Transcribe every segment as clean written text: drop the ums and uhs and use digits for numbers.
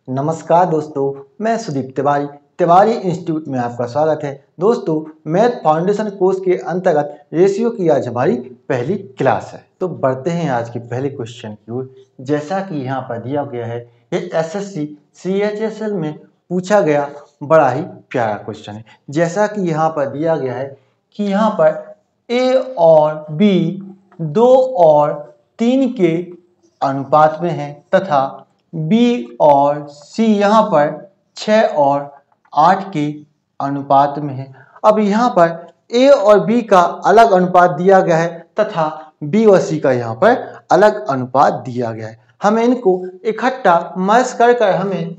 नमस्कार दोस्तों, मैं सुदीप तिवारी तिवारी इंस्टीट्यूट में आपका स्वागत है। दोस्तों, मैथ फाउंडेशन कोर्स के अंतर्गत रेशियो की आज हमारी पहली क्लास है। तो बढ़ते हैं आज के पहले क्वेश्चन की ओर। जैसा कि यहाँ पर दिया गया है, ये एसएससी CHSL में पूछा गया बड़ा ही प्यारा क्वेश्चन है। जैसा कि यहाँ पर दिया गया है कि यहाँ पर A और B 2 और 3 के अनुपात में है तथा B और C यहाँ पर 6 और 8 के अनुपात में है। अब यहाँ पर A और B का अलग अनुपात दिया गया है तथा B और C का यहाँ पर अलग अनुपात दिया गया है। हमें इनको इकट्ठा मर्ज कर हमें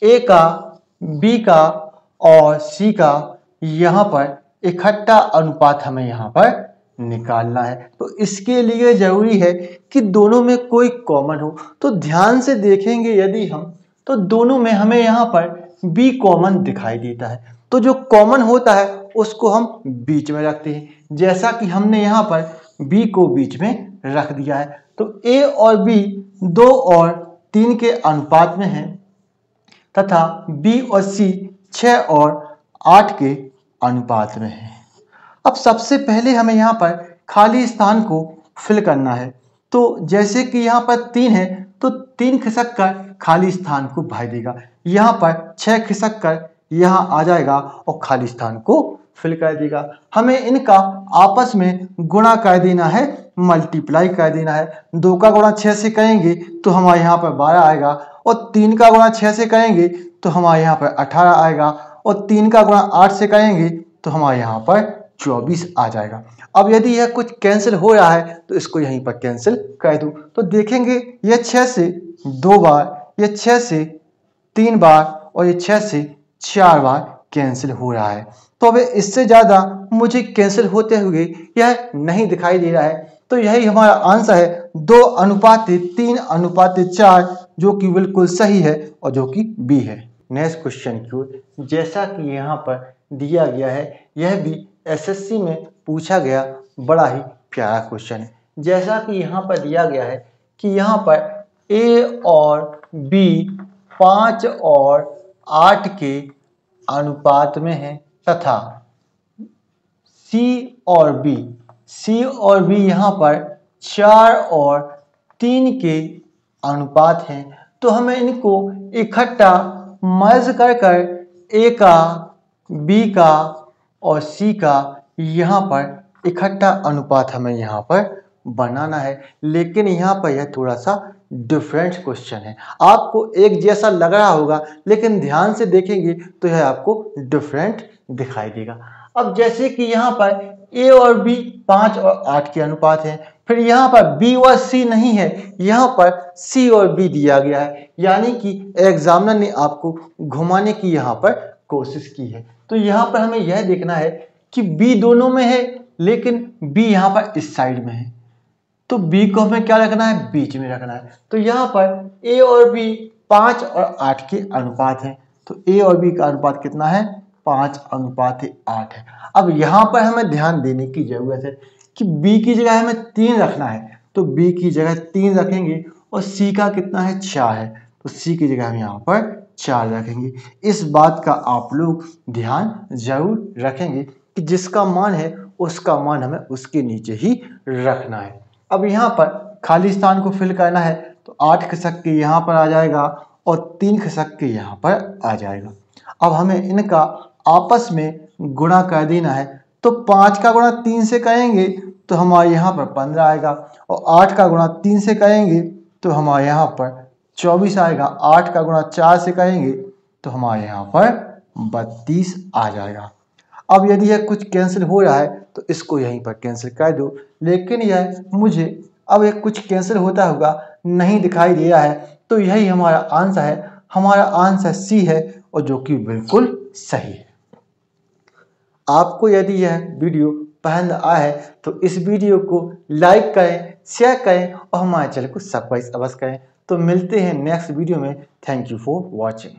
A का, B का और C का यहाँ पर इकट्ठा अनुपात हमें यहाँ पर निकालना है। तो इसके लिए जरूरी है कि दोनों में कोई कॉमन हो। तो ध्यान से देखेंगे यदि हम, तो दोनों में हमें यहाँ पर B कॉमन दिखाई देता है। तो जो कॉमन होता है उसको हम बीच में रखते हैं। जैसा कि हमने यहाँ पर B को बीच में रख दिया है। तो A और B 2 और 3 के अनुपात में है तथा B और C 6 और 8 के अनुपात में है। अब सबसे पहले हमें यहाँ पर खाली स्थान को फिल करना है। तो जैसे कि यहाँ पर 3 है तो 3 खिसक कर खाली स्थान को भर देगा। यहाँ पर 6 खिसक कर यहाँ आ जाएगा और खाली स्थान को फिल कर देगा। हमें इनका आपस में गुणा कर देना है, मल्टीप्लाई कर देना है। 2 का गुणा 6 से करेंगे तो हमारे यहाँ पर 12 आएगा और 3 का गुणा 6 से करेंगे तो हमारे यहाँ पर 18 आएगा और 3 का गुणा 8 से करेंगे तो हमारे यहाँ पर 24 आ जाएगा। अब यदि यह कुछ कैंसिल हो रहा है तो इसको यहीं पर कैंसिल कर दूं। तो देखेंगे यह 6 से 2 बार, यह 6 से 3 बार और ये 6 से 4 बार कैंसिल हो रहा है। तो अब इससे ज़्यादा मुझे कैंसिल होते हुए यह नहीं दिखाई दे रहा है। तो यही हमारा आंसर है 2:3:4, जो कि बिल्कुल सही है और जो कि बी है। नेक्स्ट क्वेश्चन की ओर। जैसा कि यहाँ पर दिया गया है, यह भी एसएससी में पूछा गया बड़ा ही प्यारा क्वेश्चन है। जैसा कि यहाँ पर दिया गया है कि यहाँ पर A और B 5 और 8 के अनुपात में है तथा C और B यहाँ पर 4 और 3 के अनुपात हैं। तो हमें इनको इकट्ठा मर्ज कर A का, B का और C का यहाँ पर इकट्ठा अनुपात हमें यहाँ पर बनाना है। लेकिन यहाँ पर यह थोड़ा सा डिफरेंट क्वेश्चन है। आपको एक जैसा लग रहा होगा लेकिन ध्यान से देखेंगे तो यह आपको डिफरेंट दिखाई देगा। अब जैसे कि यहाँ पर A और B 5 और 8 के अनुपात है, फिर यहाँ पर B और C नहीं है, यहाँ पर C और B दिया गया है। यानी कि एग्जामिनर ने आपको घुमाने की यहाँ पर कोशिश की है। तो यहाँ पर हमें यह देखना है कि B दोनों में है लेकिन B यहाँ पर इस साइड में है। तो B को हमें क्या रखना है, बीच में रखना है। तो यहाँ पर A और B 5 और 8 के अनुपात है। तो A और B का अनुपात कितना है, 5:8 है। अब यहाँ पर हमें ध्यान देने की जरूरत है कि B की जगह हमें 3 रखना है। तो B की जगह 3 रखेंगे और C का कितना है, 4 है। तो C की जगह हम यहाँ पर 4 रखेंगे। इस बात का आप लोग ध्यान जरूर रखेंगे कि जिसका मान है उसका मान हमें उसके नीचे ही रखना है। अब यहाँ पर खाली स्थान को फिल करना है। तो 8 खिसक के यहाँ पर आ जाएगा और 3 खिसक के यहाँ पर आ जाएगा। अब हमें इनका आपस में गुणा कर देना है। तो 5 का गुणा 3 से करेंगे तो हमारे यहाँ पर 15 आएगा और 8 का गुणा 3 से करेंगे तो हमारे यहाँ पर 24 आएगा। 8 का गुणा 4 से करेंगे तो हमारे यहाँ पर 32 आ जाएगा। अब यदि यह कुछ कैंसिल हो रहा है तो इसको यहीं पर कैंसिल कर दो। लेकिन यह मुझे अब एक कुछ कैंसिल होता होगा नहीं दिखाई दे रहा है। तो यही हमारा आंसर है। हमारा आंसर सी है और जो कि बिल्कुल सही है। आपको यदि यह वीडियो पसंद आया है तो इस वीडियो को लाइक करें, शेयर करें और हमारे चैनल को सब्सक्राइब अवश्य करें। तो मिलते हैं नेक्स्ट वीडियो में। Thank you for watching.